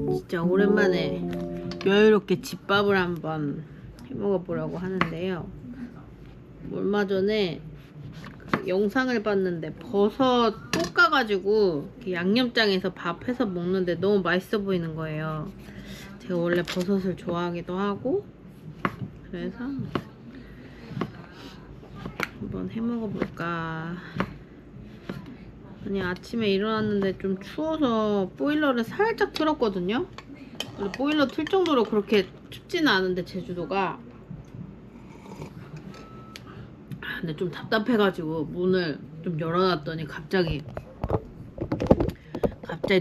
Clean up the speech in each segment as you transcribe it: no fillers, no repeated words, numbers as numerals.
진짜 오랜만에 여유롭게 집밥을 한번 해먹어 보려고 하는데요. 얼마 전에 그 영상을 봤는데 버섯 볶아가지고 양념장에서 밥 해서 먹는데 너무 맛있어 보이는 거예요. 제가 원래 버섯을 좋아하기도 하고 그래서 한번 해먹어 볼까. 아니, 아침에 일어났는데 좀 추워서 보일러를 살짝 틀었거든요. 보일러 틀 정도로 그렇게 춥지는 않은데 제주도가. 근데 좀 답답해가지고 문을 좀 열어놨더니 갑자기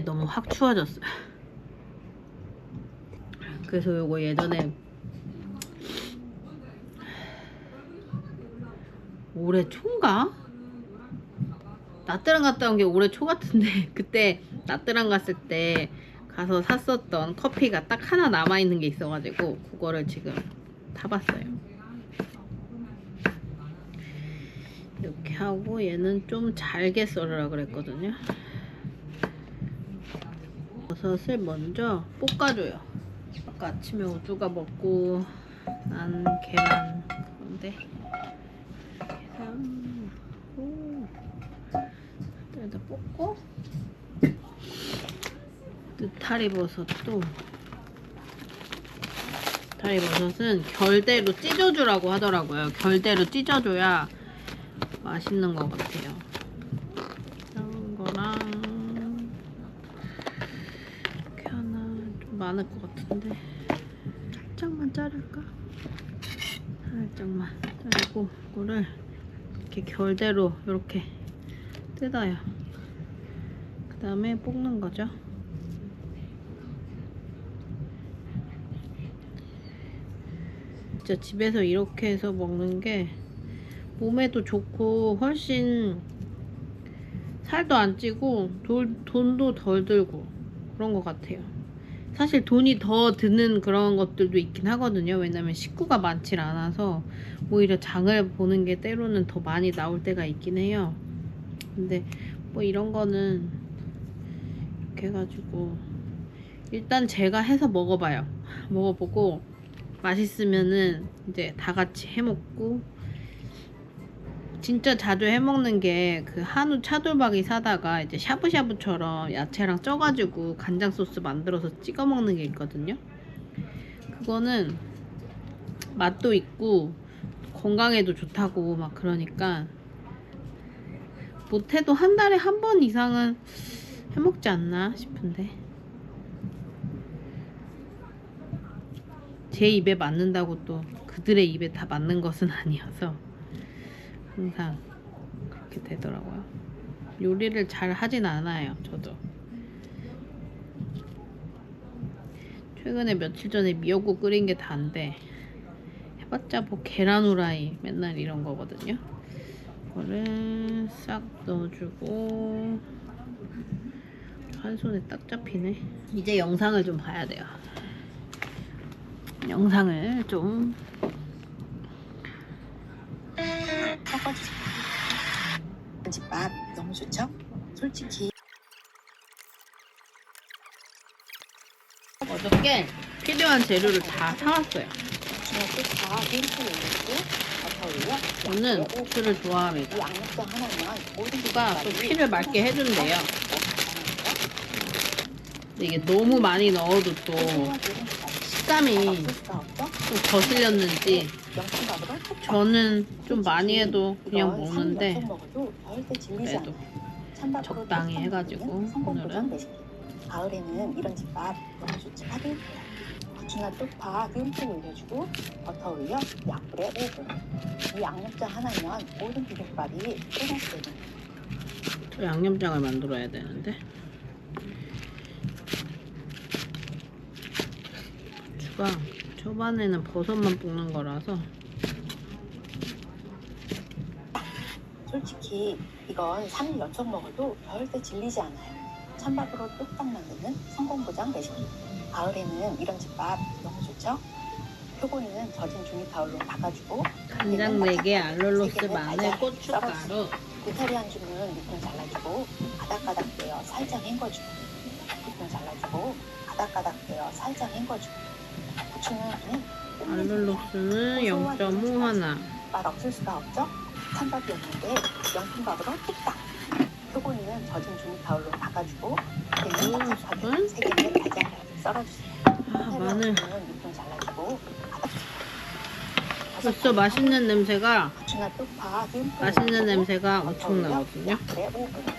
너무 확 추워졌어요. 그래서 요거 예전에 올해 초인가? 나트랑 갔다 온 게 올해 초 같은데 그때 나트랑 갔을 때 가서 샀었던 커피가 딱 하나 남아있는 게 있어가지고 그거를 지금 타봤어요. 이렇게 하고 얘는 좀 잘게 썰으라 그랬거든요. 버섯을 먼저 볶아줘요. 아까 아침에 우주가 먹고 난 계란 건데 계란 여기다 볶고 느타리버섯도 느타리버섯은 결대로 찢어주라고 하더라고요. 결대로 찢어줘야 맛있는 것 같아요. 이런 거랑 이렇게 하나 좀 많을 것 같은데 살짝만 자를까? 살짝만 자르고 이거를 이렇게 결대로 이렇게 뜯어요. 그 다음에 볶는 거죠. 진짜 집에서 이렇게 해서 먹는 게 몸에도 좋고 훨씬 살도 안 찌고 돈도 덜 들고 그런 것 같아요. 사실 돈이 더 드는 그런 것들도 있긴 하거든요. 왜냐면 식구가 많질 않아서 오히려 장을 보는 게 때로는 더 많이 나올 때가 있긴 해요. 근데 뭐 이런 거는 이렇게 해가지고 일단 제가 해서 먹어봐요. 먹어보고 맛있으면은 이제 다 같이 해먹고, 진짜 자주 해먹는 게 그 한우 차돌박이 사다가 이제 샤브샤브처럼 야채랑 쪄가지고 간장 소스 만들어서 찍어 먹는 게 있거든요. 그거는 맛도 있고 건강에도 좋다고 막 그러니까 못해도 한 달에 한 번 이상은 해먹지 않나 싶은데, 제 입에 맞는다고 또 그들의 입에 다 맞는 것은 아니어서 항상 그렇게 되더라고요. 요리를 잘 하진 않아요, 저도. 최근에 며칠 전에 미역국 끓인 게 다인데 해봤자 뭐 계란 후라이 맨날 이런 거거든요. 이거를 싹 넣어주고, 한 손에 딱 잡히네. 이제 영상을 좀 봐야 돼요. 영상을 좀. 집밥 너무 좋죠? 솔직히 어저께 필요한 재료를 다 사왔어요. 저는 고추를 좋아합니다. 고추가 또 피를 맑게 해준대요. 근데 이게 너무 많이 넣어도 또 식감이 좀 거슬렸는지 저는 좀 많이 해도 그냥 먹는데 그래도 적당히 해가지고 오늘은 가을에는 이런 집밥 너무 좋지. 고추나 쪽파 듬뿍 올려주고 버터 올려 약불에 5분. 이 양념장 하나면 모든 비빔밥이 끝났어요. 또 양념장을 만들어야 되는데, 고추가 초반에는 버섯만 볶는 거라서. 솔직히 이건 3일 연속 먹어도 절대 질리지 않아요. 찬밥으로 뚝딱 만드는 성공보장 레시피. 가을에는 이런 집밥 너무 좋죠? 표고는 젖은 종이타올로 닦아주고 간장 4개, 알룰로스, 마늘, 고춧가루. 구타리 한 줌은 밑분 잘라주고 가닥가닥 떼어 살짝 헹궈주고 밑분 잘라주고 가닥가닥 떼어 살짝 헹궈주고 부추는 알룰로스는 0.5 하나. 맛 없을 수가 없죠? 찬밥이었는데 명품밥으로 뚝딱. 표고는 젖은 종이타올로 닦아주고 스푼. 3개를 달달하게 썰어주세요. 마늘. 밑분 잘라주고 벌써 맛있는 냄새가 부추나 쪽파, 맛있는 냄새가 엄청 나거든요. 약불에 5분.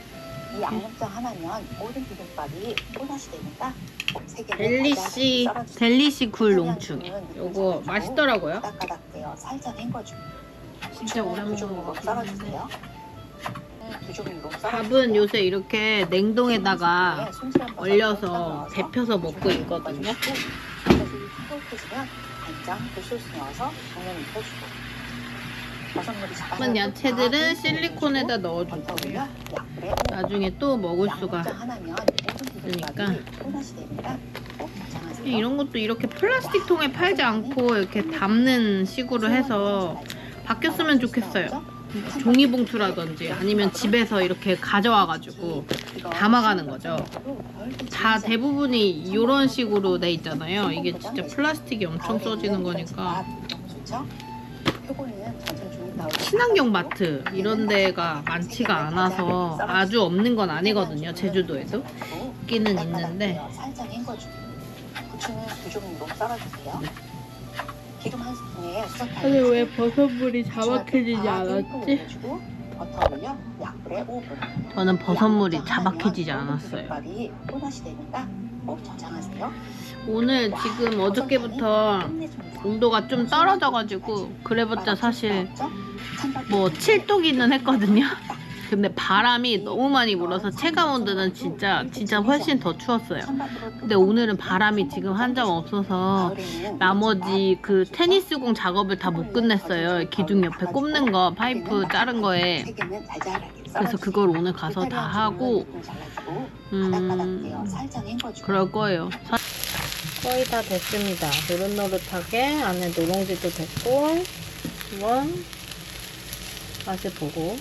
이 양념장 하나면 모든 비빔밥이 꿀맛이 되니까 3개를 델리씨, 델리씨 굴 농충이에요. 요거 맛있더라고요. 가닥가닥 떼어 살짝 헹궈주고 진짜 오래 두 종류로 먹어봤는데. 썰어주세요. 두 종류로 밥은 요새 이렇게 냉동에다가 얼려서 데펴서 먹고 있거든요. 면 간장, 굴소스 넣어서 당면 입혀주고 버섯물이 그런 야채들은 실리콘에다 넣어주고요. 나중에 또 먹을 수가 있으니까. 이런 것도 이렇게 플라스틱 통에 팔지 않고 이렇게 담는 식으로 해서 바뀌었으면 좋겠어요. 종이봉투라든지 아니면 집에서 이렇게 가져와가지고 담아가는 거죠. 다 대부분이 이런 식으로 돼 있잖아요. 이게 진짜 플라스틱이 엄청 써지는 거니까. 친환경 마트 이런 데가 많지가 않아서 아주 없는 건 아니거든요. 제주도에도 있기는 있는데. 살짝 헹궈주고 부추는 두 종류로 썰어주세요. 기름 한 스푼에 아니 왜 버섯물이 자박해지지 않았지? 버터 올려 약불에 5분. 저는 버섯물이 자박해지지 않았어요. 꿀맛이 되니까 꼭 저장하세요. 오늘 지금 어저께부터 온도가 좀 떨어져가지고 그래봤자 사실 뭐 7도기는 했거든요. 근데 바람이 너무 많이 불어서 체감 온도는 진짜 훨씬 더 추웠어요. 근데 오늘은 바람이 지금 한 점 없어서 나머지 그 테니스공 작업을 다 못 끝냈어요. 기둥 옆에 꼽는 거 파이프 자른 거에. 그래서 그걸 오늘 가서 다 하고 그럴 거예요. 거의 다 됐습니다. 노릇노릇하게 안에 노롱지도 됐고 한번 맛을 보고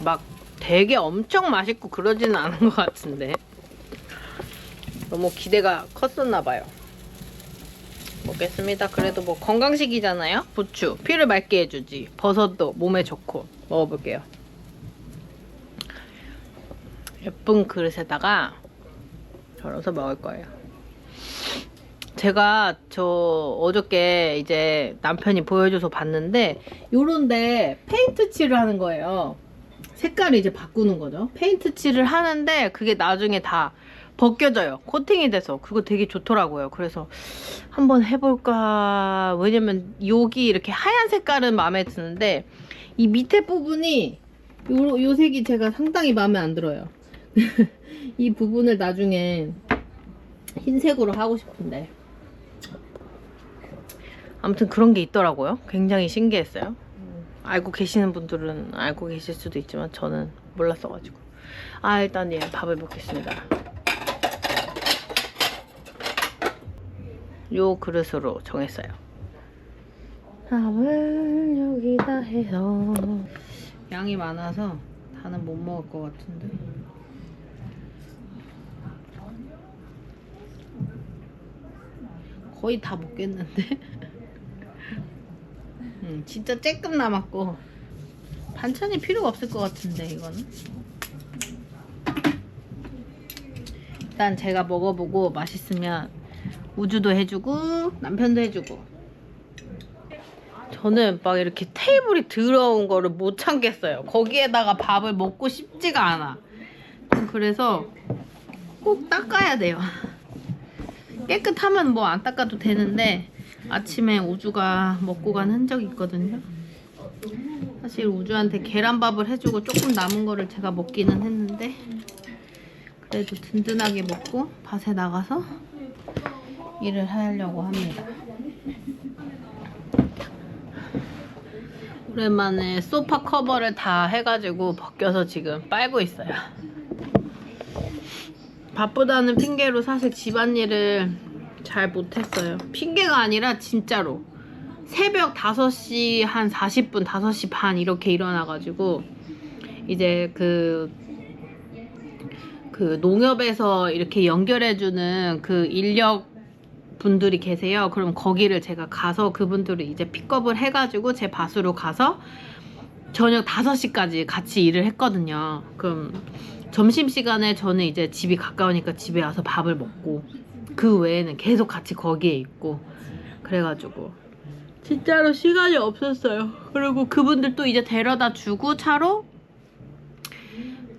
막 되게 엄청 맛있고 그러지는 않은 것 같은데 너무 기대가 컸었나 봐요. 먹겠습니다. 그래도 뭐 건강식이잖아요. 부추 피를 맑게 해주지. 버섯도 몸에 좋고 먹어볼게요. 예쁜 그릇에다가 덜어서 먹을 거예요. 제가 어저께 이제 남편이 보여줘서 봤는데 요런데 페인트 칠을 하는 거예요. 색깔을 이제 바꾸는 거죠. 페인트 칠을 하는데 그게 나중에 다 벗겨져요. 코팅이 돼서. 그거 되게 좋더라고요. 그래서 한번 해볼까. 왜냐면 여기 이렇게 하얀 색깔은 마음에 드는데 이 밑에 부분이 요 색이 제가 상당히 마음에 안 들어요. 이 부분을 나중에 흰색으로 하고 싶은데 아무튼 그런 게 있더라고요. 굉장히 신기했어요. 알고 계시는 분들은 알고 계실 수도 있지만 저는 몰랐어가지고. 일단 예, 밥을 먹겠습니다. 요 그릇으로 정했어요. 밥을 여기다 해서 양이 많아서 다는 못 먹을 것 같은데 거의 다 먹겠는데 진짜 쬐끔 남았고 반찬이 필요가 없을 것 같은데 이거는 일단 제가 먹어보고 맛있으면 우주도 해주고 남편도 해주고 저는 막 이렇게 테이블이 더러운 거를 못 참겠어요. 거기에다가 밥을 먹고 싶지가 않아. 그래서 꼭 닦아야 돼요. 깨끗하면 뭐 안 닦아도 되는데 아침에 우주가 먹고 간 흔적이 있거든요. 사실 우주한테 계란밥을 해주고 조금 남은 거를 제가 먹기는 했는데 그래도 든든하게 먹고 밭에 나가서 일을 하려고 합니다. 오랜만에 소파 커버를 다 해가지고 벗겨서 지금 빨고 있어요. 바쁘다는 핑계로 사실 집안일을 잘 못했어요. 핑계가 아니라 진짜로 새벽 5시 한 40분 5시 반 이렇게 일어나가지고 이제 그 농협에서 이렇게 연결해주는 그 인력 분들이 계세요. 그럼 거기를 제가 가서 그분들을 이제 픽업을 해가지고 제 밭으로 가서 저녁 5시까지 같이 일을 했거든요. 그럼 점심시간에 저는 이제 집이 가까우니까 집에 와서 밥을 먹고 그 외에는 계속 같이 거기에 있고 그래가지고 진짜로 시간이 없었어요. 그리고 그분들 또 이제 데려다 주고 차로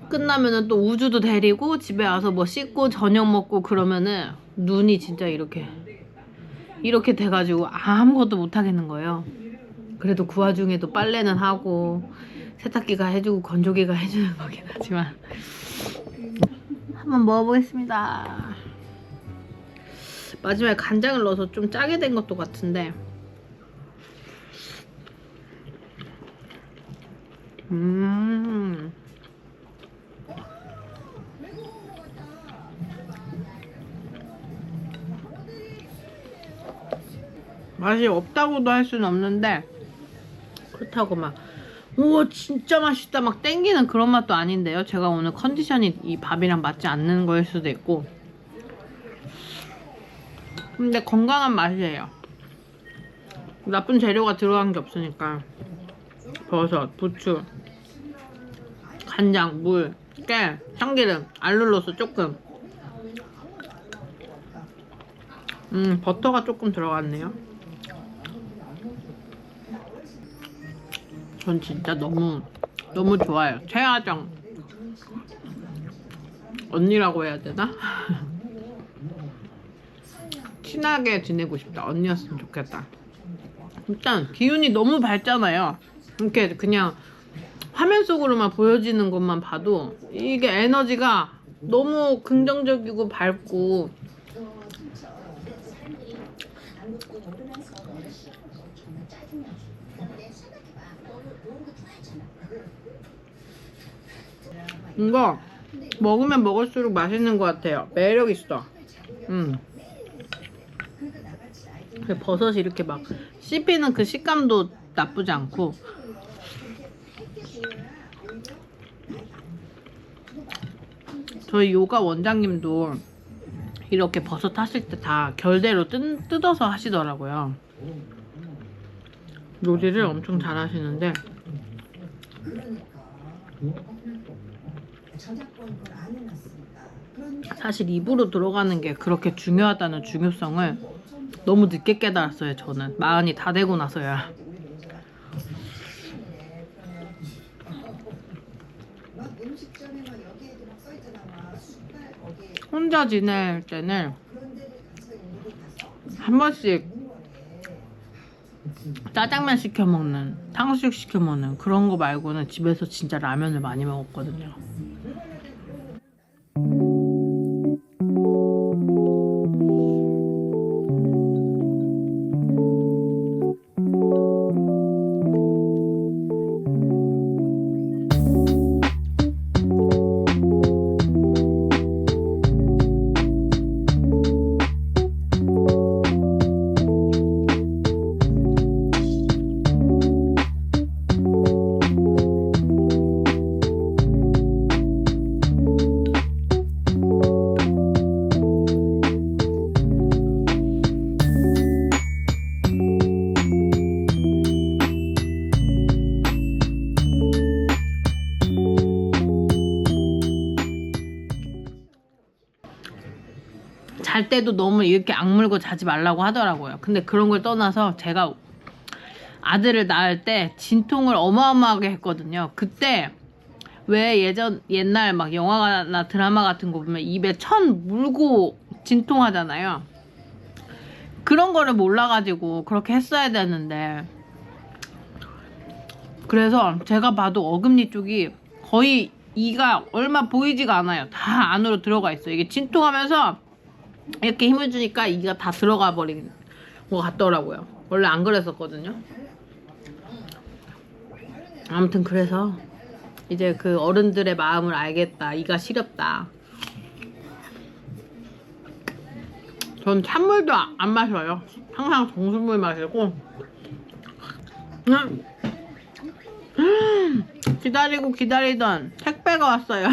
끝나면은 또 우주도 데리고 집에 와서 뭐 씻고 저녁 먹고 그러면은 눈이 진짜 이렇게 돼가지고 아무것도 못 하겠는 거예요. 그래도 그 와중에도 빨래는 하고 세탁기가 해주고 건조기가 해주는 거긴 하지만 한번 먹어보겠습니다. 마지막에 간장을 넣어서 좀 짜게 된 것도 같은데 맛이 없다고도 할 수는 없는데 그렇다고 막 우와 진짜 맛있다 막 땡기는 그런 맛도 아닌데요. 제가 오늘 컨디션이 이 밥이랑 맞지 않는 거일 수도 있고 근데 건강한 맛이에요. 나쁜 재료가 들어간 게 없으니까 버섯, 부추, 간장, 물, 깨, 참기름, 알룰로스 조금 버터가 조금 들어갔네요. 전 진짜 너무 좋아요. 최하정 언니라고 해야 되나? 친하게 지내고 싶다. 언니였으면 좋겠다. 일단 기운이 너무 밝잖아요. 이렇게 그냥 화면 속으로만 보여지는 것만 봐도 이게 에너지가 너무 긍정적이고 밝고 이거 먹으면 먹을수록 맛있는 것 같아요. 매력 있어. 버섯이 이렇게 막 씹히는 그 식감도 나쁘지 않고 저희 요가 원장님도 이렇게 버섯 하실 때 다 결대로 뜯어서 하시더라고요. 요리를 엄청 잘 하시는데 사실 입으로 들어가는 게 그렇게 중요하다는 중요성을 너무 늦게 깨달았어요. 저는 마흔이 다 되고 나서야. 혼자 지낼 때는 한 번씩 짜장면 시켜 먹는, 탕수육 시켜 먹는 그런 거 말고는 집에서 진짜 라면을 많이 먹었거든요. 잘 때도 너무 이렇게 악물고 자지 말라고 하더라고요. 근데 그런 걸 떠나서 제가 아들을 낳을 때 진통을 어마어마하게 했거든요. 그때 왜 옛날 막 영화나 드라마 같은 거 보면 입에 천 물고 진통하잖아요. 그런 거를 몰라가지고 그렇게 했어야 되는데 그래서 제가 봐도 어금니 쪽이 거의 이가 얼마 보이지가 않아요. 다 안으로 들어가 있어요. 이게 진통하면서 이렇게 힘을 주니까 이가 다 들어가 버린 것 같더라고요. 원래 안 그랬었거든요. 아무튼 그래서 이제 그 어른들의 마음을 알겠다. 이가 시렵다. 전 찬물도 안 마셔요. 항상 정수물 마시고. 기다리고 기다리던 택배가 왔어요.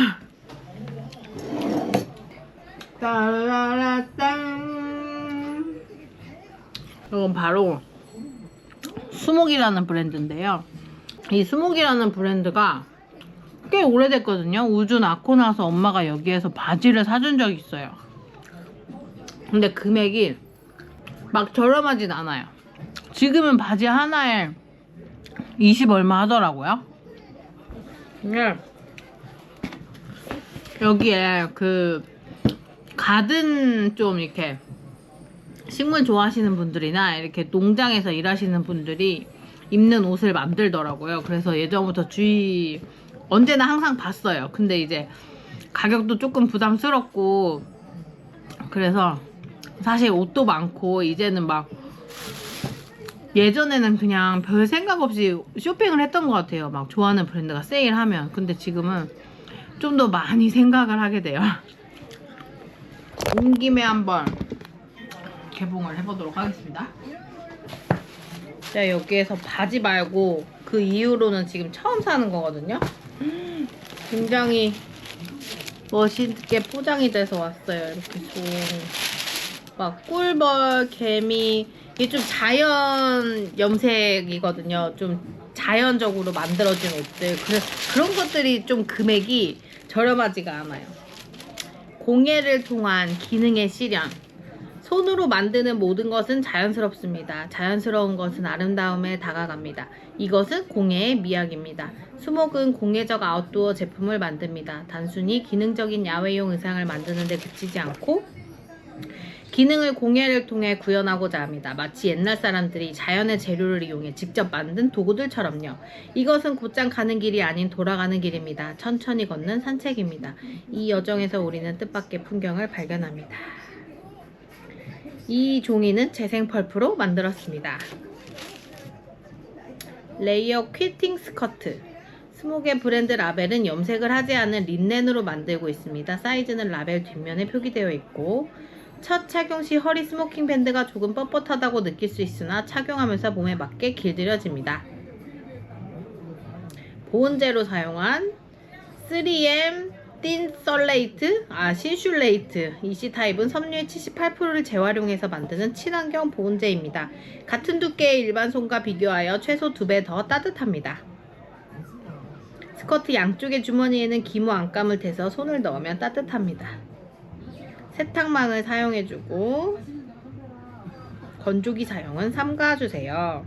따라라딴. 이건 바로 수목이라는 브랜드인데요. 이 수목이라는 브랜드가 꽤 오래됐거든요. 우주 낳고 나서 엄마가 여기에서 바지를 사준 적이 있어요. 근데 금액이 막 저렴하진 않아요. 지금은 바지 하나에 20 얼마 하더라고요. 근데 여기에 그 가든 좀 이렇게 식물 좋아하시는 분들이나 이렇게 농장에서 일하시는 분들이 입는 옷을 만들더라고요. 그래서 예전부터 언제나 항상 봤어요. 근데 이제 가격도 조금 부담스럽고 그래서 사실 옷도 많고 이제는 막 예전에는 그냥 별 생각 없이 쇼핑을 했던 것 같아요. 막 좋아하는 브랜드가 세일하면. 근데 지금은 좀 더 많이 생각을 하게 돼요. 온 김에 한번 개봉을 해보도록 하겠습니다. 제가 여기에서 바지 말고 그 이후로는 지금 처음 사는 거거든요. 굉장히 멋있게 포장이 돼서 왔어요. 이렇게 막 꿀벌, 개미, 이게 좀 자연 염색이거든요. 좀 자연적으로 만들어진 옷들. 그래서 그런 것들이 좀 금액이 저렴하지가 않아요. 공예를 통한 기능의 실현. 손으로 만드는 모든 것은 자연스럽습니다. 자연스러운 것은 아름다움에 다가갑니다. 이것은 공예의 미학입니다. 수목은 공예적 아웃도어 제품을 만듭니다. 단순히 기능적인 야외용 의상을 만드는 데 그치지 않고 기능을 공예를 통해 구현하고자 합니다. 마치 옛날 사람들이 자연의 재료를 이용해 직접 만든 도구들처럼요. 이것은 곧장 가는 길이 아닌 돌아가는 길입니다. 천천히 걷는 산책입니다. 이 여정에서 우리는 뜻밖의 풍경을 발견합니다. 이 종이는 재생 펄프로 만들었습니다. 레이어 퀼팅 스커트. 스목의 브랜드 라벨은 염색을 하지 않은 린넨으로 만들고 있습니다. 사이즈는 라벨 뒷면에 표기되어 있고 첫 착용 시 허리 스모킹 밴드가 조금 뻣뻣하다고 느낄 수 있으나 착용하면서 몸에 맞게 길들여집니다. 보온재로 사용한 3M 틴 설레이트, 신슐레이트. EC 타입은 섬유의 78%를 재활용해서 만드는 친환경 보온재입니다. 같은 두께의 일반 손과 비교하여 최소 2배 더 따뜻합니다. 스커트 양쪽의 주머니에는 기모 안감을 대서 손을 넣으면 따뜻합니다. 세탁망을 사용해주고 건조기 사용은 삼가주세요.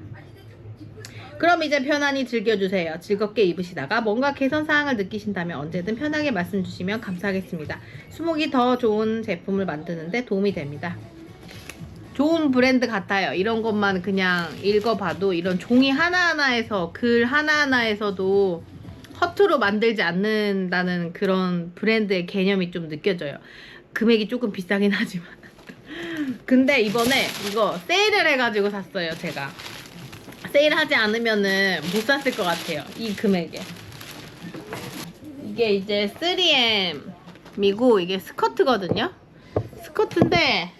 그럼 이제 편안히 즐겨주세요. 즐겁게 입으시다가 뭔가 개선사항을 느끼신다면 언제든 편하게 말씀 주시면 감사하겠습니다. 수목이 더 좋은 제품을 만드는데 도움이 됩니다. 좋은 브랜드 같아요. 이런 것만 그냥 읽어봐도 이런 종이 하나하나에서 글 하나하나에서도 허투루 만들지 않는다는 그런 브랜드의 개념이 좀 느껴져요. 금액이 조금 비싸긴 하지만 근데 이번에 이거 세일을 해가지고 샀어요. 제가 세일하지 않으면은 못 샀을 것 같아요. 이 금액에. 이게 이제 3M이고 이게 스커트거든요. 스커트인데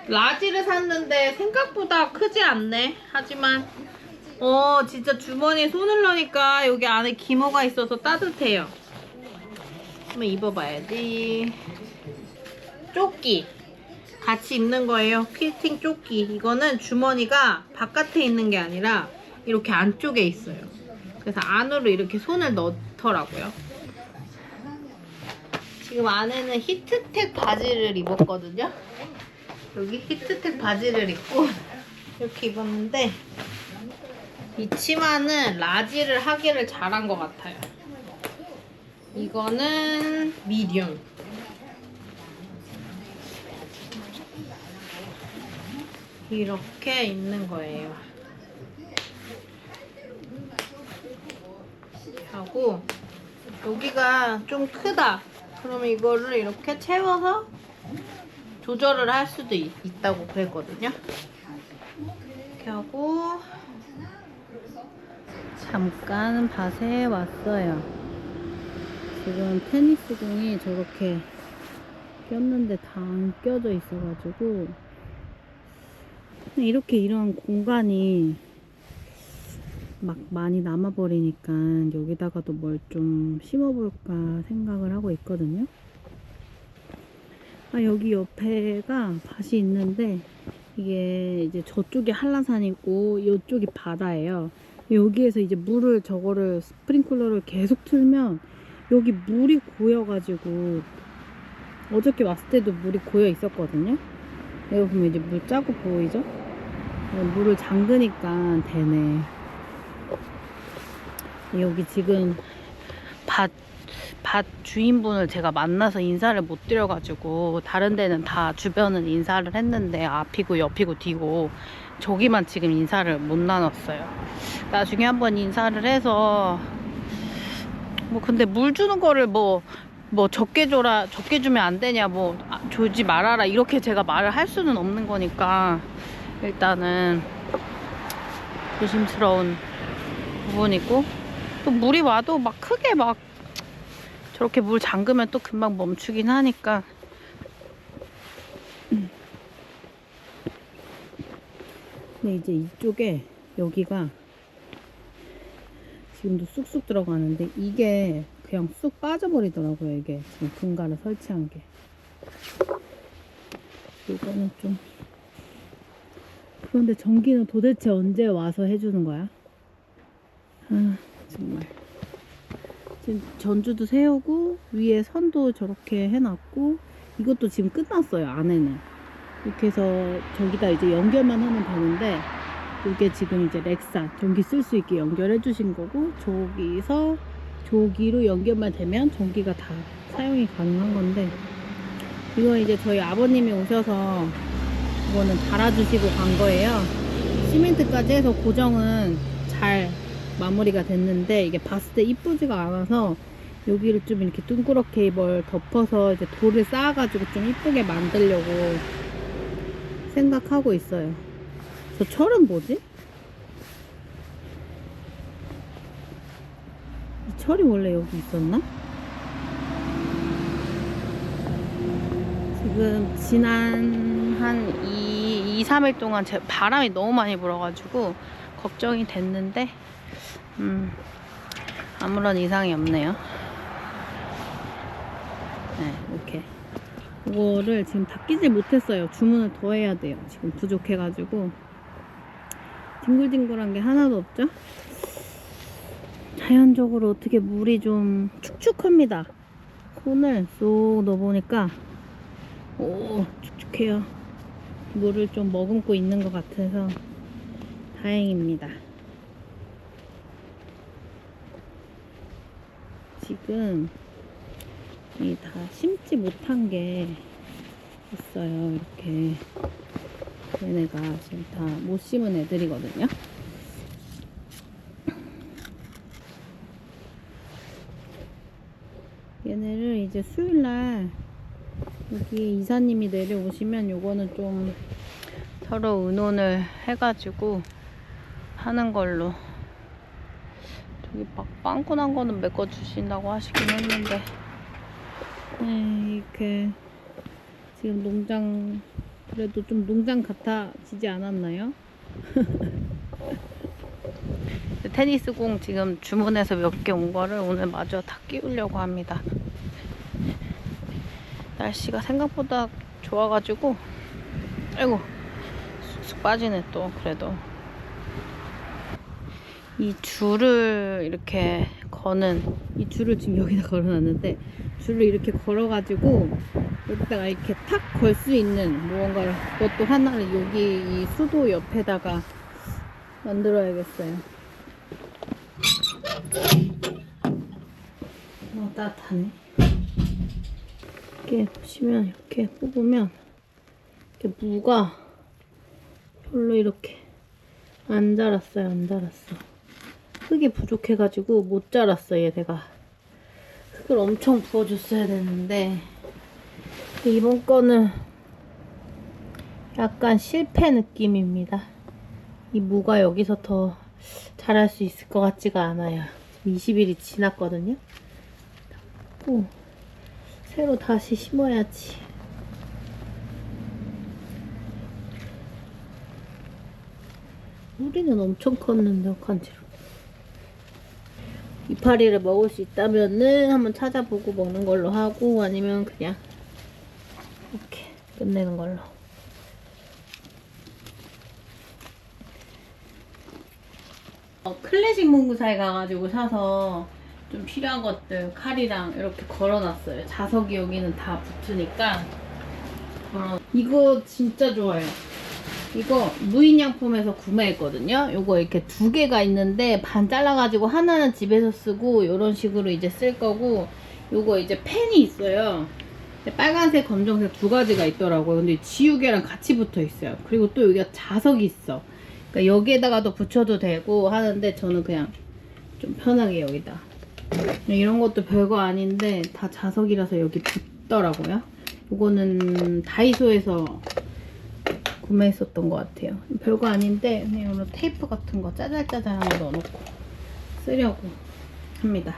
라지를 샀는데 생각보다 크지 않네. 하지만 진짜 주머니에 손을 넣으니까 여기 안에 기모가 있어서 따뜻해요. 한번 입어봐야지. 조끼 같이 입는 거예요. 퀼팅 조끼. 이거는 주머니가 바깥에 있는 게 아니라 이렇게 안쪽에 있어요. 그래서 안으로 이렇게 손을 넣더라고요. 지금 안에는 히트텍 바지를 입었거든요. 여기 히트텍 바지를 입고 이렇게 입었는데 이 치마는 라지를 하기를 잘한 것 같아요. 이거는 미디움. 이렇게 입는 거예요. 하고 여기가 좀 크다. 그러면 이거를 이렇게 채워서 조절을 할 수도 있다고 그랬거든요. 이렇게 하고 잠깐 밭에 왔어요. 지금 테니스 공이 저렇게 꼈는데 다 안 껴져 있어가지고 이렇게 이런 공간이 막 많이 남아버리니까 여기다가도 뭘 좀 심어볼까 생각을 하고 있거든요. 아, 여기 옆에가 밭이 있는데 이게 이제 저쪽이 한라산이고 이쪽이 바다예요. 여기에서 이제 물을 저거를 스프링클러를 계속 틀면 여기 물이 고여가지고 어저께 왔을 때도 물이 고여 있었거든요. 여기 보면 이제 물 짜고 보이죠? 물을 잠그니까 되네. 여기 지금 밭 주인분을 제가 만나서 인사를 못 드려가지고 다른 데는 다 주변은 인사를 했는데 앞이고 옆이고 뒤고 저기만 지금 인사를 못 나눴어요. 나중에 한번 인사를 해서 뭐 근데 물 주는 거를 뭐 적게 줘라 적게 주면 안 되냐 뭐 주지 말아라 이렇게 제가 말을 할 수는 없는 거니까 일단은 조심스러운 부분이고 또 물이 와도 막 크게 막 저렇게 물 잠그면 또 금방 멈추긴 하니까 근데 이제 이쪽에 여기가 지금도 쑥쑥 들어가는데 이게 그냥 쑥 빠져버리더라고요. 이게 지금 분갈을 설치한 게 이거는 좀 그런데 전기는 도대체 언제 와서 해주는 거야? 아 정말 지금 전주도 세우고 위에 선도 저렇게 해놨고 이것도 지금 끝났어요. 안에는 이렇게 해서 저기다 이제 연결만 하면 되는데 이게 지금 이제 렉사 전기 쓸 수 있게 연결해 주신 거고 저기서 저기로 연결만 되면 전기가 다 사용이 가능한 건데 이거 이제 저희 아버님이 오셔서 이거는 달아주시고 간 거예요. 시멘트까지 해서 고정은 잘 마무리가 됐는데 이게 봤을 때 이쁘지가 않아서 여기를 좀 이렇게 둥그렇게 이걸 덮어서 이제 돌을 쌓아가지고 좀 이쁘게 만들려고 생각하고 있어요. 저 철은 뭐지? 이 철이 원래 여기 있었나? 지금 지난 한 2-3일 동안 바람이 너무 많이 불어가지고 걱정이 됐는데 아무런 이상이 없네요. 네, 이렇게 이거를 지금 다 끼질 못했어요. 주문을 더 해야 돼요. 지금 부족해가지고 뒹굴뒹굴한 게 하나도 없죠. 자연적으로 어떻게 물이 좀 축축합니다. 손을 쏙 넣어보니까 오 축축해요. 물을 좀 머금고 있는 것 같아서 다행입니다. 지금 이 다 심지 못한 게 있어요. 이렇게 얘네가 지금 다 못 심은 애들이거든요. 얘네를 이제 수요일날 여기 이사님이 내려오시면 요거는 좀 서로 의논을 해가지고 하는 걸로. 저기 막 빵꾸 난 거는 메꿔주신다고 하시긴 했는데 이렇게 지금 농장 그래도 좀 농장 같아지지 않았나요? 테니스공 지금 주문해서 몇 개 온 거를 오늘 마저 다 끼우려고 합니다. 날씨가 생각보다 좋아가지고 아이고 쑥쑥 빠지네. 또 그래도 이 줄을 이렇게 거는 이 줄을 지금 여기다 걸어놨는데 줄을 이렇게 걸어가지고 여기다가 이렇게 탁 걸 수 있는 무언가를 그것도 하나를 여기 이 수도 옆에다가 만들어야겠어요. 따뜻하네. 이렇게 보시면 이렇게 뽑으면 이렇게 무가 별로 이렇게 안 자랐어요. 안 자랐어. 흙이 부족해가지고 못 자랐어. 얘네가 흙을 엄청 부어줬어야 되는데 이번 거는 약간 실패 느낌입니다. 이 무가 여기서 더 자랄 수 있을 것 같지가 않아요. 20일이 지났거든요. 오, 새로 다시 심어야지. 소리는 엄청 컸는데 간지러. 이파리를 먹을 수 있다면은 한번 찾아보고 먹는 걸로 하고 아니면 그냥 이렇게 끝내는 걸로. 클래식 문구사에 가가지고 사서 좀 필요한 것들 칼이랑 이렇게 걸어놨어요. 자석이 여기는 다 붙으니까. 이거 진짜 좋아요. 이거 무인양품에서 구매했거든요. 요거 이렇게 두 개가 있는데 반 잘라가지고 하나는 집에서 쓰고 이런 식으로 이제 쓸 거고, 요거 이제 펜이 있어요. 빨간색, 검정색 두 가지가 있더라고요. 근데 지우개랑 같이 붙어 있어요. 그리고 또 여기가 자석이 있어. 그러니까 여기에다가도 붙여도 되고 하는데 저는 그냥 좀 편하게 여기다. 이런 것도 별거 아닌데 다 자석이라서 여기 붙더라고요. 요거는 다이소에서 구매했었던 것 같아요. 별거 아닌데 그냥 이런 테이프 같은 거 짜잘짜잘한 거 넣어놓고 쓰려고 합니다.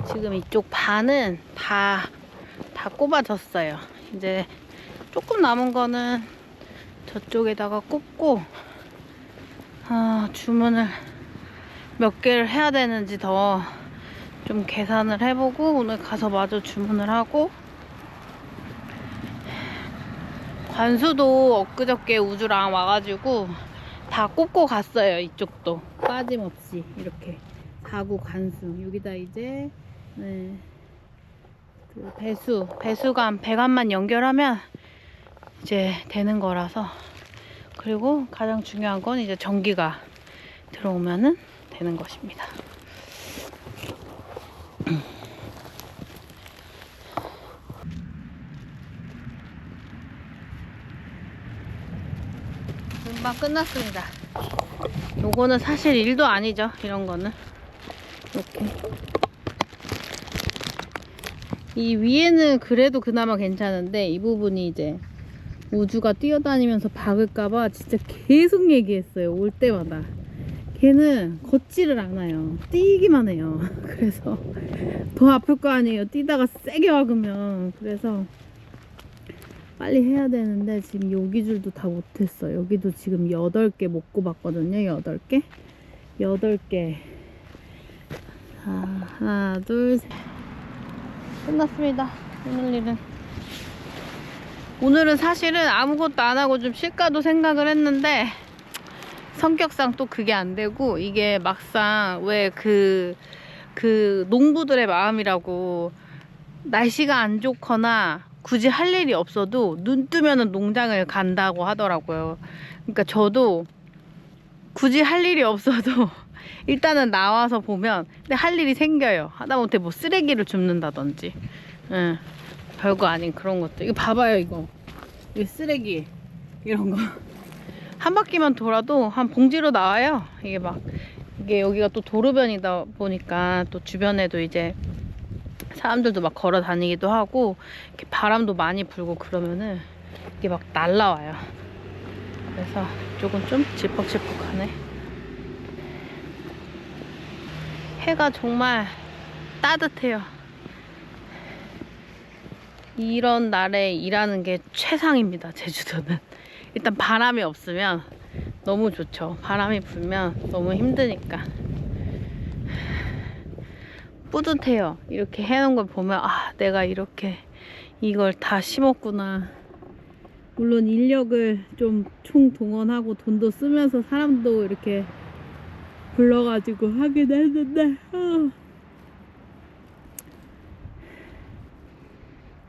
지금 이쪽 반은 다 꼽아졌어요. 이제 조금 남은 거는 저쪽에다가 꽂고, 주문을 몇 개를 해야 되는지 더 좀 계산을 해보고 오늘 가서 마저 주문을 하고, 관수도 엊그저께 우주랑 와가지고 다 꽂고 갔어요. 이쪽도 빠짐없이 이렇게 4구 관수. 여기다 이제 그 배수관 배관만 연결하면 이제 되는 거라서. 그리고 가장 중요한 건 이제 전기가 들어오면은 되는 것입니다. 금방 끝났습니다. 요거는 사실 일도 아니죠. 이런 거는 이렇게 이 위에는 그래도 그나마 괜찮은데 이 부분이 이제 우주가 뛰어다니면서 박을까봐 진짜 계속 얘기했어요. 올 때마다. 걔는 걷지를 않아요. 뛰기만 해요. 그래서 더 아플 거 아니에요. 뛰다가 세게 박으면. 그래서 빨리 해야 되는데 지금 여기 줄도 다 못했어. 여기도 지금 8개 못 꼽았거든요. 8개. 8개. 자, 하나, 둘, 셋. 끝났습니다. 오늘 일은. 오늘은 사실은 아무것도 안 하고 좀 쉴까도 생각을 했는데 성격상 또 그게 안 되고, 이게 막상 왜 그 농부들의 마음이라고, 날씨가 안 좋거나 굳이 할 일이 없어도 눈 뜨면은 농장을 간다고 하더라고요. 그러니까 저도 굳이 할 일이 없어도 일단은 나와서 보면, 근데 할 일이 생겨요. 하다못해 뭐 쓰레기를 줍는다든지, 별거 아닌 그런 것도. 이거 봐봐요. 이거 쓰레기 이런 거 한 바퀴만 돌아도 한 봉지로 나와요. 이게 여기가 또 도로변이다 보니까 또 주변에도 이제 사람들도 막 걸어 다니기도 하고, 이렇게 바람도 많이 불고 그러면은 이게 막 날라와요. 그래서 이쪽은 좀 질퍽질퍽하네. 해가 정말 따뜻해요. 이런 날에 일하는 게 최상입니다. 제주도는. 일단 바람이 없으면 너무 좋죠. 바람이 불면 너무 힘드니까. 뿌듯해요. 이렇게 해놓은 걸 보면, 내가 이렇게 이걸 다 심었구나. 물론 인력을 좀 총동원하고 돈도 쓰면서 사람도 이렇게 불러가지고 하긴 했는데,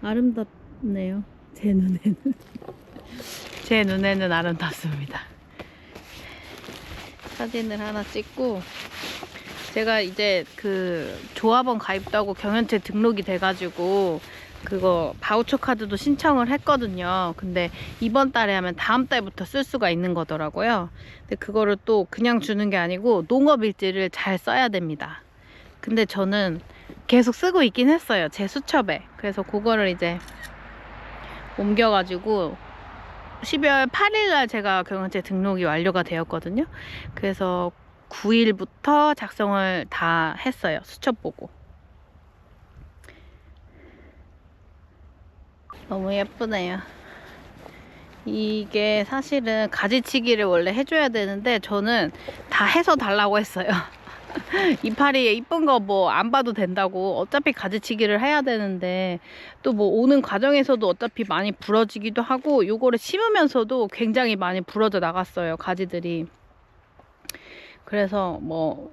아름답네요. 제 눈에는. 제 눈에는 아름답습니다. 사진을 하나 찍고, 제가 이제 그 조합원 가입도 하고 경연체 등록이 돼가지고 그거 바우처 카드도 신청을 했거든요. 근데 이번 달에 하면 다음 달부터 쓸 수가 있는 거더라고요. 근데 그거를 또 그냥 주는 게 아니고 농업일지를 잘 써야 됩니다. 근데 저는 계속 쓰고 있긴 했어요. 제 수첩에. 그래서 그거를 이제 옮겨가지고 12월 8일날 제가 경연체 등록이 완료가 되었거든요. 그래서 9일부터 작성을 다 했어요. 수첩 보고. 너무 예쁘네요. 이게 사실은 가지치기를 원래 해줘야 되는데 저는 다 해서 달라고 했어요. 이파리 이쁜 거 뭐 안 봐도 된다고. 어차피 가지치기를 해야 되는데 또 뭐 오는 과정에서도 어차피 많이 부러지기도 하고, 요거를 심으면서도 굉장히 많이 부러져 나갔어요, 가지들이. 그래서 뭐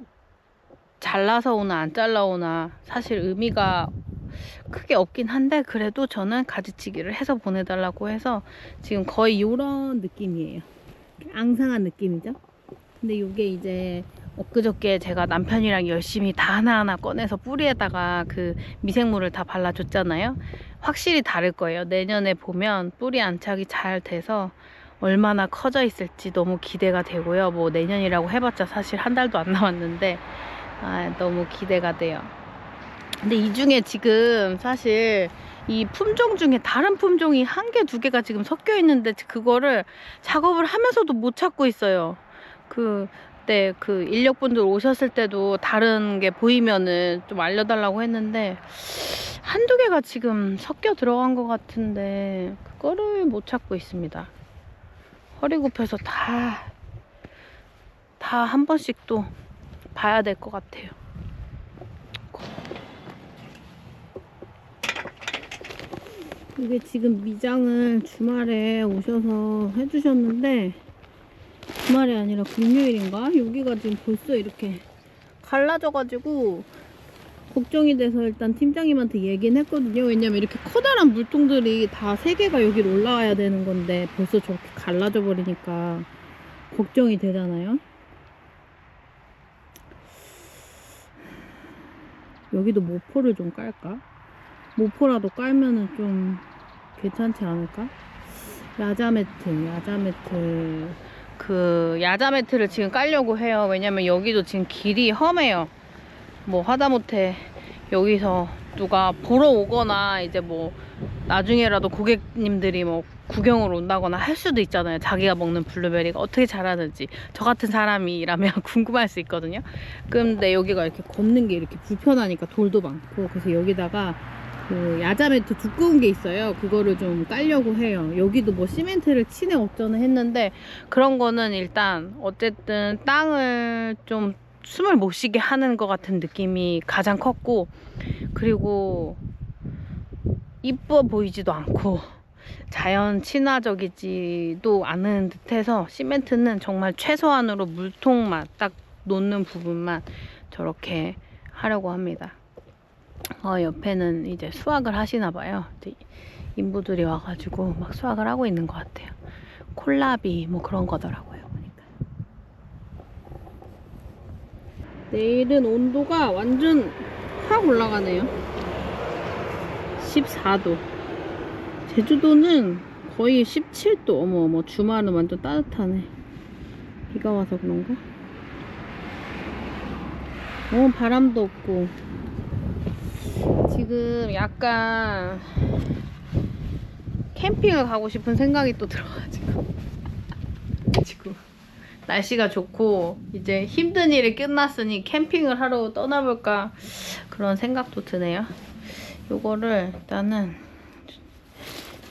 잘라서 오나 안 잘라 오나 사실 의미가 크게 없긴 한데, 그래도 저는 가지치기를 해서 보내달라고 해서 지금 거의 요런 느낌이에요. 앙상한 느낌이죠. 근데 요게 이제 엊그저께 제가 남편이랑 열심히 다 하나하나 꺼내서 뿌리에다가 그 미생물을 다 발라줬잖아요. 확실히 다를 거예요. 내년에 보면 뿌리 안착이 잘 돼서 얼마나 커져 있을지 너무 기대가 되고요. 뭐 내년이라고 해봤자 사실 한 달도 안 남았는데 너무 기대가 돼요. 근데 이 중에 지금 사실 이 품종 중에 다른 품종이 한 개, 두 개가 지금 섞여 있는데 그거를 작업을 하면서도 못 찾고 있어요. 그때 그 인력분들 오셨을 때도 다른 게 보이면은 좀 알려달라고 했는데 한두 개가 지금 섞여 들어간 것 같은데 그거를 못 찾고 있습니다. 허리 굽혀서 다 한 번씩 또 봐야 될 것 같아요. 이게 지금 미장을 주말에 오셔서 해주셨는데, 주말이 아니라 금요일인가? 여기가 지금 벌써 이렇게 갈라져가지고 걱정이 돼서 일단 팀장님한테 얘기는 했거든요. 왜냐면 이렇게 커다란 물통들이 다 3개가 여기로 올라와야 되는 건데 벌써 저렇게 갈라져 버리니까 걱정이 되잖아요. 여기도 모포를 좀 깔까? 모포라도 깔면은 좀 괜찮지 않을까? 야자 매트를 지금 깔려고 해요. 왜냐면 여기도 지금 길이 험해요. 뭐 하다못해 여기서 누가 보러 오거나 이제 뭐 나중에라도 고객님들이 뭐 구경을 온다거나 할 수도 있잖아요. 자기가 먹는 블루베리가 어떻게 자라는지 저 같은 사람이라면 궁금할 수 있거든요. 근데 여기가 이렇게 걷는 게 이렇게 불편하니까 돌도 많고, 그래서 여기다가 그 야자 매트 두꺼운 게 있어요. 그거를 좀 깔려고 해요. 여기도 뭐 시멘트를 치네 어쩌네 했는데 그런 거는 일단 어쨌든 땅을 좀 숨을 못 쉬게 하는 것 같은 느낌이 가장 컸고, 그리고 이뻐 보이지도 않고 자연 친화적이지도 않은 듯해서 시멘트는 정말 최소한으로 물통만 딱 놓는 부분만 저렇게 하려고 합니다. 옆에는 이제 수확을 하시나 봐요. 인부들이 와가지고 막 수확을 하고 있는 것 같아요. 콜라비 뭐 그런 거더라고요, 보니까. 내일은 온도가 완전 확 올라가네요. 14도. 제주도는 거의 17도. 어머 주말은 완전 따뜻하네. 비가 와서 그런가? 바람도 없고. 지금 약간 캠핑을 가고 싶은 생각이 또 들어가지고 지금 날씨가 좋고 이제 힘든 일이 끝났으니 캠핑을 하러 떠나볼까 그런 생각도 드네요. 요거를 일단은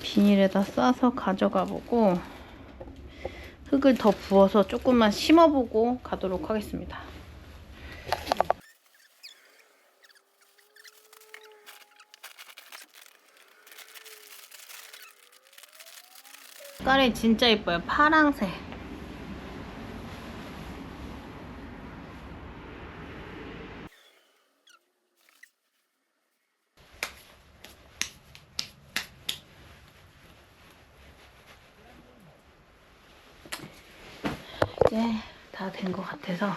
비닐에다 싸서 가져가 보고 흙을 더 부어서 조금만 심어보고 가도록 하겠습니다. 색깔이 진짜 예뻐요. 파랑색. 이제 다 된 것 같아서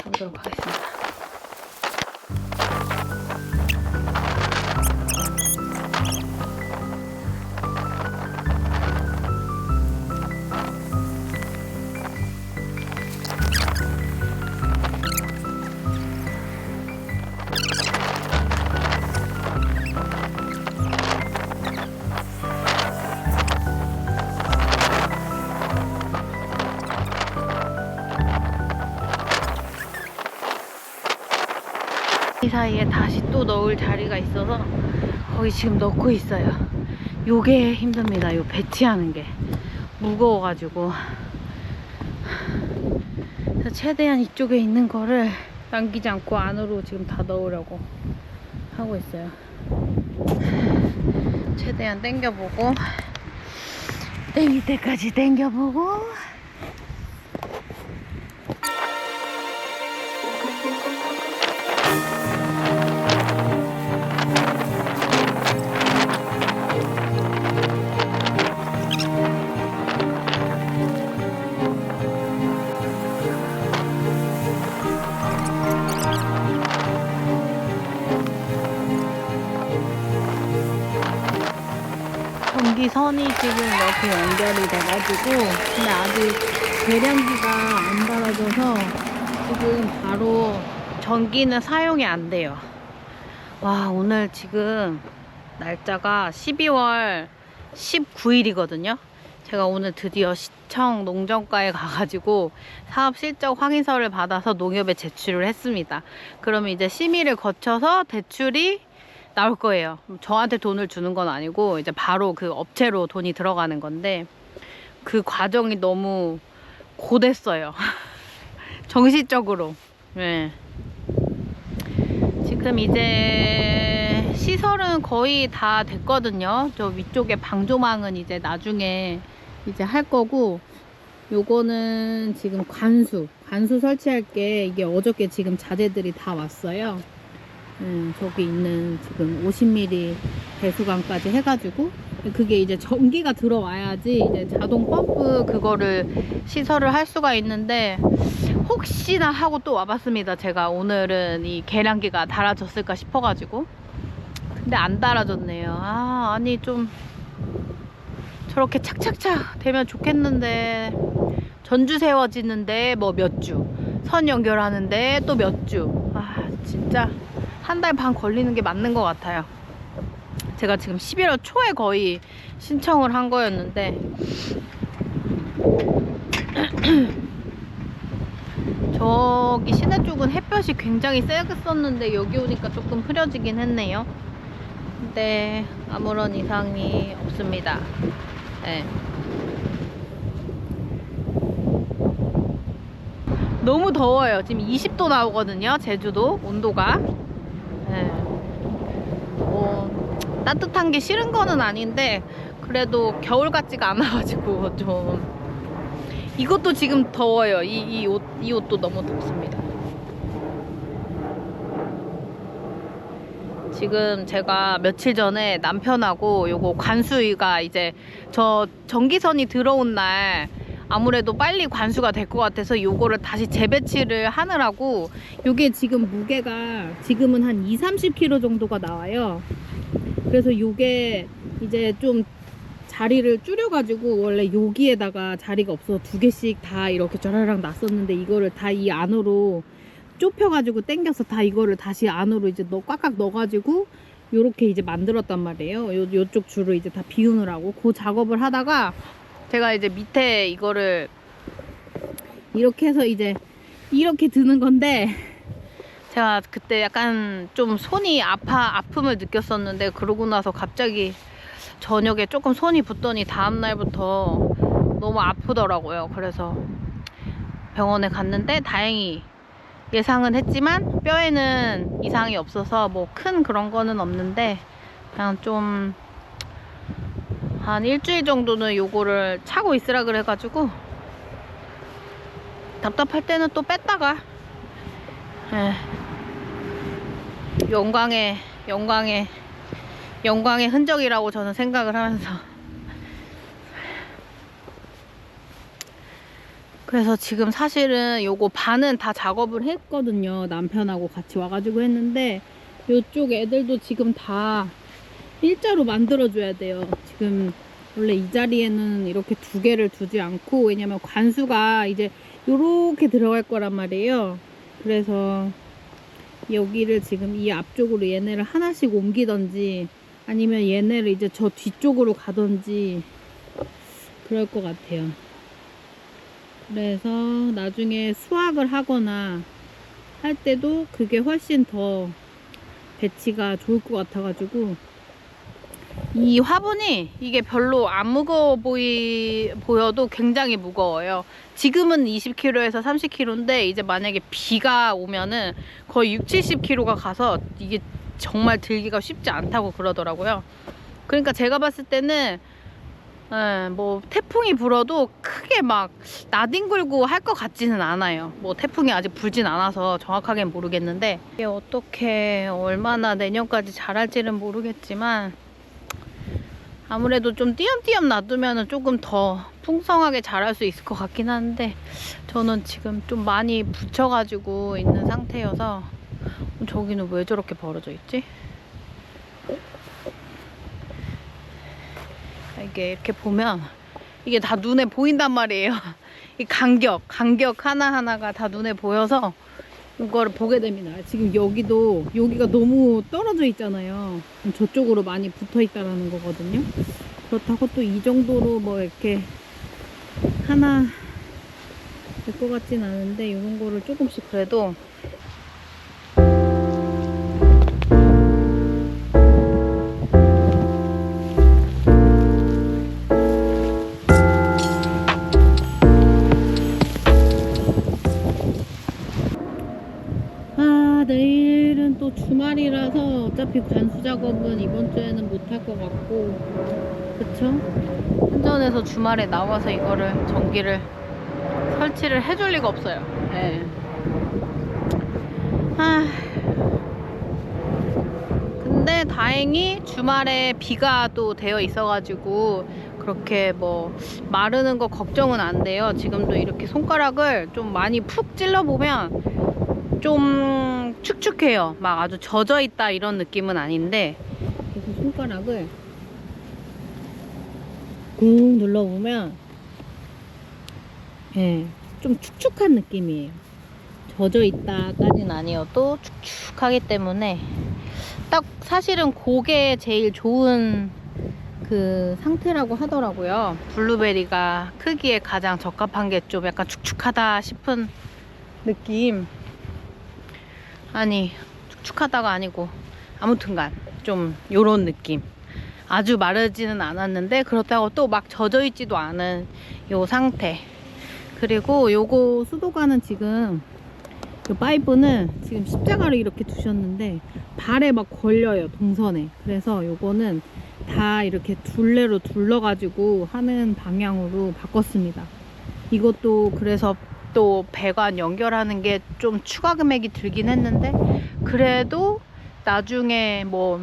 가보도록 하겠습니다. 이 사이에 다시 또 넣을 자리가 있어서 거기 지금 넣고 있어요. 요게 힘듭니다. 요 배치하는 게 무거워가지고. 그래서 최대한 이쪽에 있는 거를 남기지 않고 안으로 지금 다 넣으려고 하고 있어요. 최대한 당겨보고, 땡길 때까지 당겨보고. 전기선이 지금 이렇게 연결이 돼가지고, 근데 아직 계량기가 안 달아져서 지금 바로 전기는 사용이 안 돼요. 와, 오늘 지금 날짜가 12월 19일이거든요. 제가 오늘 드디어 시청 농정과에 가가지고 사업 실적 확인서를 받아서 농협에 제출을 했습니다. 그러면 이제 심의를 거쳐서 대출이 나올 거예요. 저한테 돈을 주는 건 아니고 이제 바로 그 업체로 돈이 들어가는 건데, 그 과정이 너무 고됐어요. 정신적으로. 네. 지금 이제 시설은 거의 다 됐거든요. 저 위쪽에 방조망은 이제 나중에 이제 할 거고, 요거는 지금 관수 설치할 게 이게 어저께 지금 자재들이 다 왔어요. 저기 있는 지금 50mm 배수관까지 해가지고, 그게 이제 전기가 들어와야지 이제 자동 펌프 그거를 시설을 할 수가 있는데, 혹시나 하고 또 와봤습니다. 제가 오늘은 이 계량기가 달아졌을까 싶어가지고. 근데 안 달아졌네요. 아니 좀 저렇게 착착착 되면 좋겠는데, 전주 세워지는데 뭐 몇 주, 선 연결하는데 또 몇 주. 진짜 한 달 반 걸리는 게 맞는 것 같아요. 제가 지금 11월 초에 거의 신청을 한 거였는데 저기 시내 쪽은 햇볕이 굉장히 세겠었는데 여기 오니까 조금 흐려지긴 했네요. 근데 아무런 이상이 없습니다. 네. 너무 더워요. 지금 20도 나오거든요. 제주도 온도가. 네. 따뜻한 게 싫은 거는 아닌데 그래도 겨울 같지가 않아가지고 좀. 이것도 지금 더워요. 이 옷도 너무 덥습니다. 지금 제가 며칠 전에 남편하고 요거 관수가 이제 저 전기선이 들어온 날 아무래도 빨리 관수가 될 것 같아서 요거를 다시 재배치를 하느라고, 요게 지금 무게가 지금은 한 20-30kg 정도가 나와요. 그래서 요게 이제 좀 자리를 줄여가지고, 원래 여기에다가 자리가 없어서 2개씩 다 이렇게 쫘라락 놨었는데 이거를 다 이 안으로 좁혀가지고 당겨서 다 이거를 다시 안으로 이제 꽉꽉 넣어가지고 요렇게 이제 만들었단 말이에요. 요쪽 줄을 이제 다 비우느라고 그 작업을 하다가 제가 이제 밑에 이거를 이렇게 해서 이제 이렇게 드는 건데, 제가 그때 약간 좀 손이 아픔을 느꼈었는데, 그러고 나서 갑자기 저녁에 조금 손이 붓더니 다음날부터 너무 아프더라고요. 그래서 병원에 갔는데 다행히 예상은 했지만 뼈에는 이상이 없어서 뭐 큰 그런 거는 없는데, 그냥 좀 한 일주일 정도는 요거를 차고 있으라 그래가지고, 답답할 때는 또 뺐다가 영광의 흔적이라고 저는 생각을 하면서. 그래서 지금 사실은 요거 반은 다 작업을 했거든요. 남편하고 같이 와가지고 했는데, 요쪽 애들도 지금 다 일자로 만들어줘야 돼요. 지금 원래 이 자리에는 이렇게 2개를 두지 않고, 왜냐면 관수가 이제 요렇게 들어갈 거란 말이에요. 그래서 여기를 지금 이 앞쪽으로 얘네를 하나씩 옮기던지 아니면 얘네를 이제 저 뒤쪽으로 가던지 그럴 것 같아요. 그래서 나중에 수확을 하거나 할 때도 그게 훨씬 더 배치가 좋을 것 같아가지고 이 화분이 이게 별로 안 무거워 보여도 굉장히 무거워요. 지금은 20kg에서 30kg인데 이제 만약에 비가 오면은 거의 6, 70kg가 가서 이게 정말 들기가 쉽지 않다고 그러더라고요. 그러니까 제가 봤을 때는 뭐 태풍이 불어도 크게 막 나뒹굴고 할 것 같지는 않아요. 뭐 태풍이 아직 불진 않아서 정확하게는 모르겠는데 이게 어떻게 얼마나 내년까지 자랄지는 모르겠지만 아무래도 좀 띄엄띄엄 놔두면 조금 더 풍성하게 자랄 수 있을 것 같긴 한데 저는 지금 좀 많이 붙여가지고 있는 상태여서 저기는 왜 저렇게 벌어져 있지? 이게 이렇게 보면 이게 다 눈에 보인단 말이에요. 이 간격 하나하나가 다 눈에 보여서 이거를 보게 됩니다. 지금 여기가 너무 떨어져 있잖아요. 저쪽으로 많이 붙어 있다라는 거거든요. 그렇다고 또 이 정도로 뭐 이렇게 하나 될 것 같진 않은데 이런 거를 조금씩 그래도 내일은 또 주말이라서 어차피 관수 작업은 이번 주에는 못 할 것 같고, 그쵸? 한전에서 주말에 나와서 이거를 전기를 설치를 해줄 리가 없어요. 네. 근데 다행히 주말에 비가 또 되어 있어가지고 그렇게 뭐 마르는 거 걱정은 안 돼요. 지금도 이렇게 손가락을 좀 많이 푹 찔러보면 좀 축축해요. 막 아주 젖어 있다 이런 느낌은 아닌데 그래서 손가락을 꾹 눌러보면 좀 축축한 느낌이에요. 젖어 있다까지는 아니어도 축축하기 때문에 딱 사실은 그게 제일 좋은 그 상태라고 하더라고요. 블루베리가 크기에 가장 적합한 게 좀 약간 축축하다 싶은 느낌. 아니 축축하다가 아니고 아무튼간 좀 요런 느낌. 아주 마르지는 않았는데 그렇다고 또 막 젖어 있지도 않은 요 상태. 그리고 요거 수도관은 지금 요 파이프는 지금 십자가를 이렇게 두셨는데 발에 막 걸려요, 동선에. 그래서 요거는 다 이렇게 둘레로 둘러가지고 하는 방향으로 바꿨습니다. 이것도 그래서 또 배관 연결하는 게 좀 추가 금액이 들긴 했는데 그래도 나중에 뭐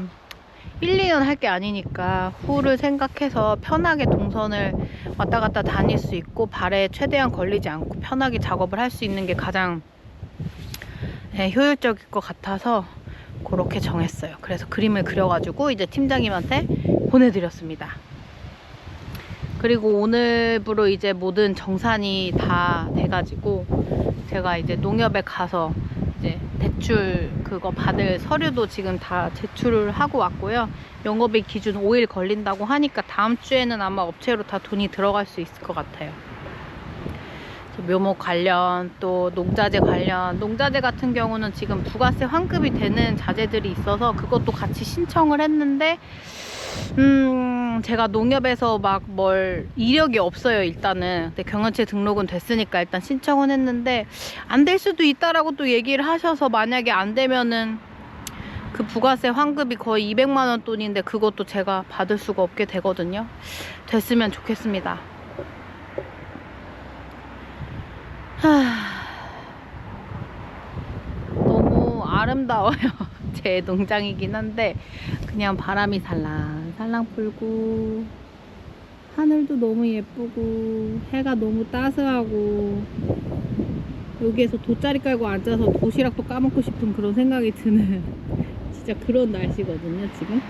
1, 2년 할 게 아니니까 후를 생각해서 편하게 동선을 왔다 갔다 다닐 수 있고 발에 최대한 걸리지 않고 편하게 작업을 할 수 있는 게 가장 효율적일 것 같아서 그렇게 정했어요. 그래서 그림을 그려가지고 이제 팀장님한테 보내드렸습니다. 그리고 오늘부로 이제 모든 정산이 다 돼가지고 제가 이제 농협에 가서 이제 대출 그거 받을 서류도 지금 다 제출을 하고 왔고요. 영업일 기준 5일 걸린다고 하니까 다음 주에는 아마 업체로 다 돈이 들어갈 수 있을 것 같아요. 묘목 관련 또 농자재 관련, 농자재 같은 경우는 지금 부가세 환급이 되는 자재들이 있어서 그것도 같이 신청을 했는데 제가 농협에서 막 뭘 이력이 없어요. 일단은 근데 경연체 등록은 됐으니까 일단 신청은 했는데 안 될 수도 있다라고 또 얘기를 하셔서 만약에 안 되면은 그 부가세 환급이 거의 200만원 돈인데 그것도 제가 받을 수가 없게 되거든요. 됐으면 좋겠습니다. 너무 아름다워요. 제 농장이긴 한데 그냥 바람이 살랑살랑 불고 하늘도 너무 예쁘고 해가 너무 따스하고 여기에서 돗자리 깔고 앉아서 도시락도 까먹고 싶은 그런 생각이 드는 진짜 그런 날씨거든요 지금.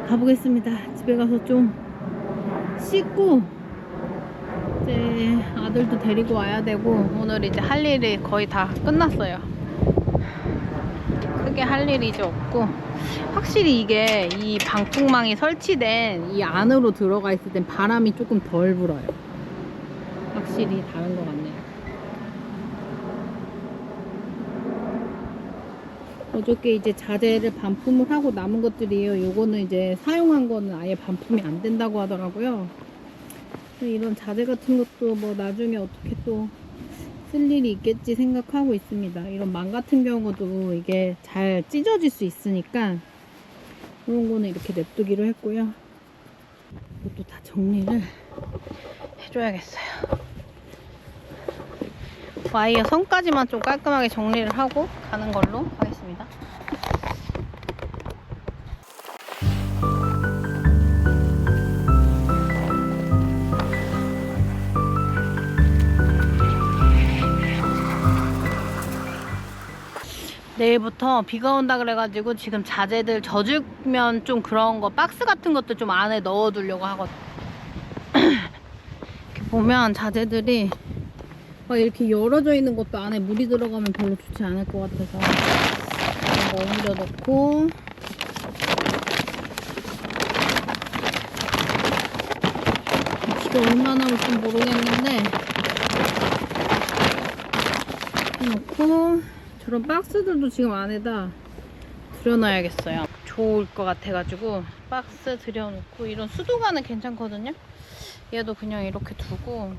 가보겠습니다. 집에 가서 좀 씻고 이제 아들도 데리고 와야 되고 오늘 이제 할 일이 거의 다 끝났어요. 크게 할 일이 이제 없고 확실히 이게 이 방풍망이 설치된 이 안으로 들어가 있을 땐 바람이 조금 덜 불어요. 확실히 다른 것 같네요. 어저께 이제 자재를 반품을 하고 남은 것들이에요. 요거는 이제 사용한 거는 아예 반품이 안 된다고 하더라고요. 이런 자재 같은 것도 뭐 나중에 어떻게 또 쓸 일이 있겠지 생각하고 있습니다. 이런 망 같은 경우도 이게 잘 찢어질 수 있으니까 그런 거는 이렇게 냅두기로 했고요. 이것도 다 정리를 해줘야겠어요. 와이어 선까지만 좀 깔끔하게 정리를 하고 가는 걸로 하겠습니다. 내일부터 비가 온다 그래가지고 지금 자재들 젖으면 좀 그런 거 박스 같은 것도 좀 안에 넣어두려고 하거든요. 이렇게 보면 자재들이 이렇게 열어져 있는 것도 안에 물이 들어가면 별로 좋지 않을 것 같아서 이런 거 옮겨 넣고, 비가 얼마나 올지 모르겠는데 넣고, 저런 박스들도 지금 안에다 들여놔야겠어요. 좋을 것 같아가지고 박스 들여놓고, 이런 수도관은 괜찮거든요. 얘도 그냥 이렇게 두고.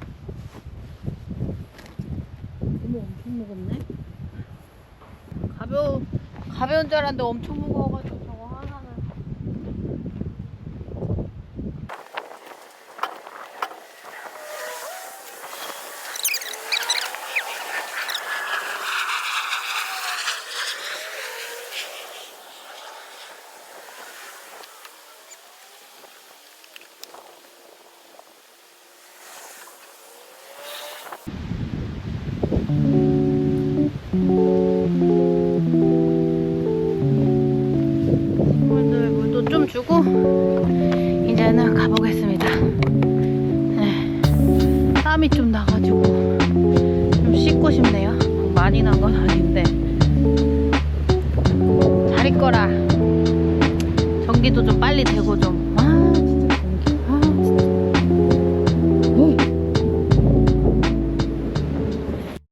너무 엄청 무겁네. 가벼운 줄 알았는데 엄청 무거워가지고 저거 하나는. 물도 좀 주고 이제는 가보겠습니다. 네, 땀이 좀 나가지고 좀 씻고 싶네요. 많이 난 건 아닌데 잘 있거라. 전기도 좀 빨리 되고 좀